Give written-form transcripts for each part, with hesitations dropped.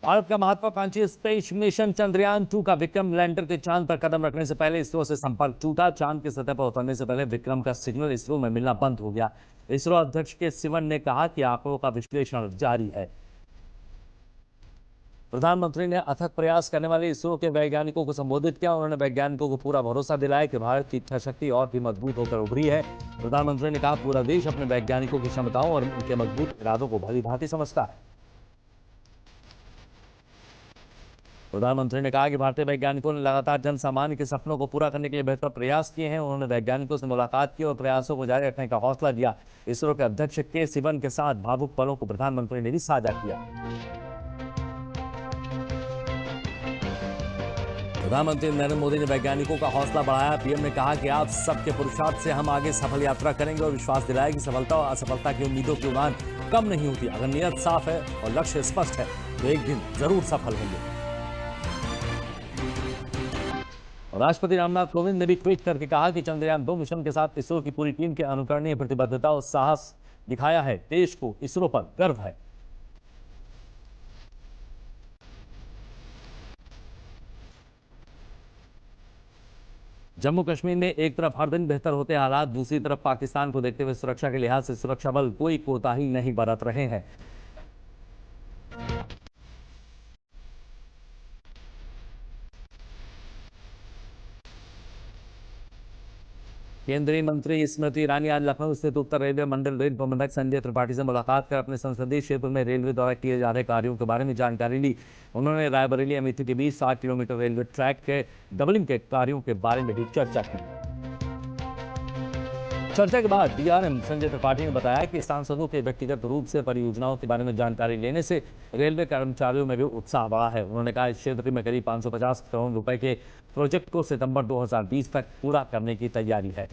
भारत का महत्वाकांक्षी space mission Chandrayaan-2 का विक्रम लैंडर के चांद पर कदम रखने से पहले इसरो से संपर्क टूटा। चांद की सतह पर उतरने से पहले विक्रम का सिग्नल इसरो में मिलना बंद हो गया। इसरो अध्यक्ष के सिवन ने कहा कि आंकड़ों का विश्लेषण जारी है। प्रधानमंत्री ने अथक प्रयास करने वाले इसरो के वैज्ञानिकों को संबोधित किया। उन्होंने वैज्ञानिकों को पूरा भरोसा दिलाया कि भारत की इच्छा शक्ति और भी मजबूत होकर उभरी है। प्रधानमंत्री ने कहा, पूरा देश अपने वैज्ञानिकों की क्षमताओं और उनके मजबूत इरादों को भली भांति समझता है। प्रधानमंत्री ने कहा कि भारतीय वैज्ञानिकों ने लगातार जन सामान्य के सपनों को पूरा करने के लिए बेहतर प्रयास किए हैं। उन्होंने वैज्ञानिकों से मुलाकात की और प्रयासों को जारी रखने का हौसला दिया। इसरो के अध्यक्ष के सिवन के साथ भावुक पलों को प्रधानमंत्री ने भी साझा किया। प्रधानमंत्री नरेंद्र मोदी ने वैज्ञानिकों का हौसला बढ़ाया। पीएम ने कहा कि आप सबके पुरुषार्थ से हम आगे सफल यात्रा करेंगे और विश्वास दिलाया कि सफलता और असफलता की उम्मीदों की उड़ान कम नहीं होती। अगर नियत साफ है और लक्ष्य स्पष्ट है तो एक दिन जरूर सफल होंगे। राष्ट्रपति रामनाथ कोविंद ने भी ट्वीट करके कहा कि चंद्रयान-2 मिशन के साथ इसरो की पूरी टीम के अनुकरणीय प्रतिबद्धता और साहस दिखाया है। देश को इसरो पर गर्व है। जम्मू कश्मीर में एक तरफ हर दिन बेहतर होते हालात, दूसरी तरफ पाकिस्तान को देखते हुए सुरक्षा के लिहाज से सुरक्षा बल कोई कोताही नहीं बरत रहे हैं। केंद्रीय मंत्री स्मृति ईरानी आज लखनऊ स्थित उत्तर रेलवे मंडल रेल प्रबंधक संजय त्रिपाठी से मुलाकात कर अपने संसदीय क्षेत्र में रेलवे द्वारा किए जा रहे कार्यों के बारे में जानकारी ली। उन्होंने रायबरेली अमेठी के बीच 60 किलोमीटर रेलवे ट्रैक के डबलिंग के कार्यों के बारे में भी चर्चा की। चर्चा के बाद डीआरएम संजय त्रिपाठी ने बताया कि सांसदों के व्यक्तिगत रूप से परियोजनाओं के बारे में जानकारी लेने से रेलवे कर्मचारियों में भी उत्साह बढ़ा है। उन्होंने कहा, इस क्षेत्र में करीब 550 करोड़ रुपए के प्रोजेक्ट को सितंबर 2020 तक पूरा करने की तैयारी है।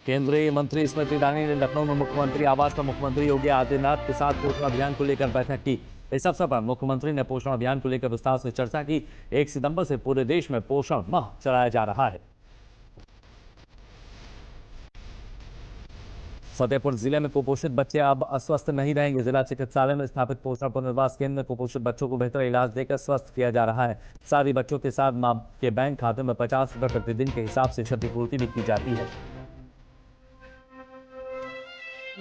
केंद्रीय मंत्री स्मृति ईरानी ने लखनऊ में मुख्यमंत्री आवास पर मुख्यमंत्री योगी आदित्यनाथ के साथ पोषण अभियान को लेकर बैठक की। इस अवसर पर मुख्यमंत्री ने पोषण अभियान को लेकर विस्तार से चर्चा की। 1 सितंबर से पूरे देश में पोषण माह चलाया जा रहा है। फतेहपुर जिले में कुपोषित बच्चे अब अस्वस्थ नहीं रहेंगे। जिला चिकित्सालय में स्थापित पोषण पुनर्वास केंद्र में कुपोषित बच्चों को बेहतर इलाज देकर स्वस्थ किया जा रहा है। साथ ही बच्चों के साथ मां के बैंक खाते में 50 रुपए प्रतिदिन के हिसाब से क्षतिपूर्ति भी की जाती है।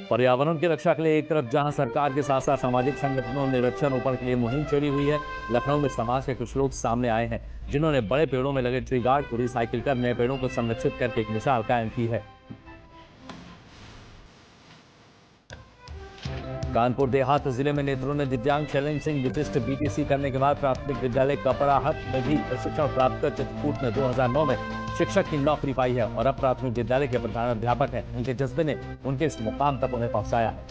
पर्यावरण की रक्षा के लिए एक तरफ जहां सरकार के साथ साथ सामाजिक संगठनों ने वृक्षारोपण के लिए मुहिम छेड़ी हुई है, लखनऊ में समाज के कुछ लोग सामने आए हैं जिन्होंने बड़े पेड़ों में लगे ट्री गार्ड को रिसाइकिल कर नए पेड़ों को संरक्षित करके एक मिसाल कायम की है। कानपुर देहात जिले में नेत्रों ने दिव्यांग चैलेंजिंग विशिष्ट बीटीसी करने के बाद प्राथमिक विद्यालय कपराहट में भी प्रशिक्षण प्राप्त कर चित्रकूट में 2009 में शिक्षक की नौकरी पाई है और अब प्राथमिक विद्यालय के प्रधानाध्यापक हैं। उनके जज्बे ने उनके इस मुकाम तक उन्हें पहुंचाया है।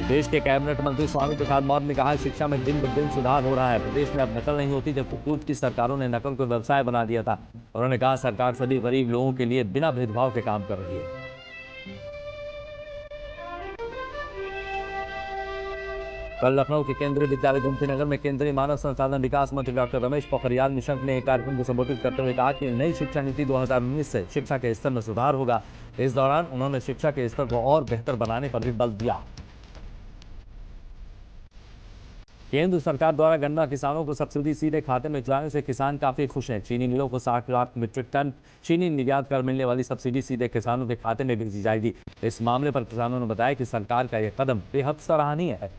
देश के कैबिनेट मंत्री स्वामी प्रसाद मौर्य ने कहा, शिक्षा में दिन ब दिन सुधार हो रहा है। प्रदेश में अब नकल नहीं होती, जबकि पूर्व की सरकारों ने नकल को व्यवसाय बना दिया था। उन्होंने कहा, सरकार सभी गरीब लोगों के लिए बिना भेदभाव के काम कर रही है। कल लखनऊ के केंद्रीय विद्यालय गोमतीनगर में केंद्रीय मानव संसाधन विकास मंत्री डॉक्टर रमेश पोखरियाल निशंक ने एक कार्यक्रम को संबोधित करते हुए कहा कि नई शिक्षा नीति 2019 से शिक्षा के स्तर में सुधार होगा। इस दौरान उन्होंने शिक्षा के स्तर को और बेहतर बनाने पर भी बल दिया। केंद्र सरकार द्वारा गन्ना किसानों को सब्सिडी सीधे खाते में जाने से किसान काफी खुश हैं। चीनी मिलों को 60 लाख मीट्रिक टन चीनी निर्यात कर मिलने वाली सब्सिडी सीधे किसानों के खाते में भेजी जाएगी। इस मामले पर किसानों ने बताया कि सरकार का यह कदम बेहद सराहनीय है।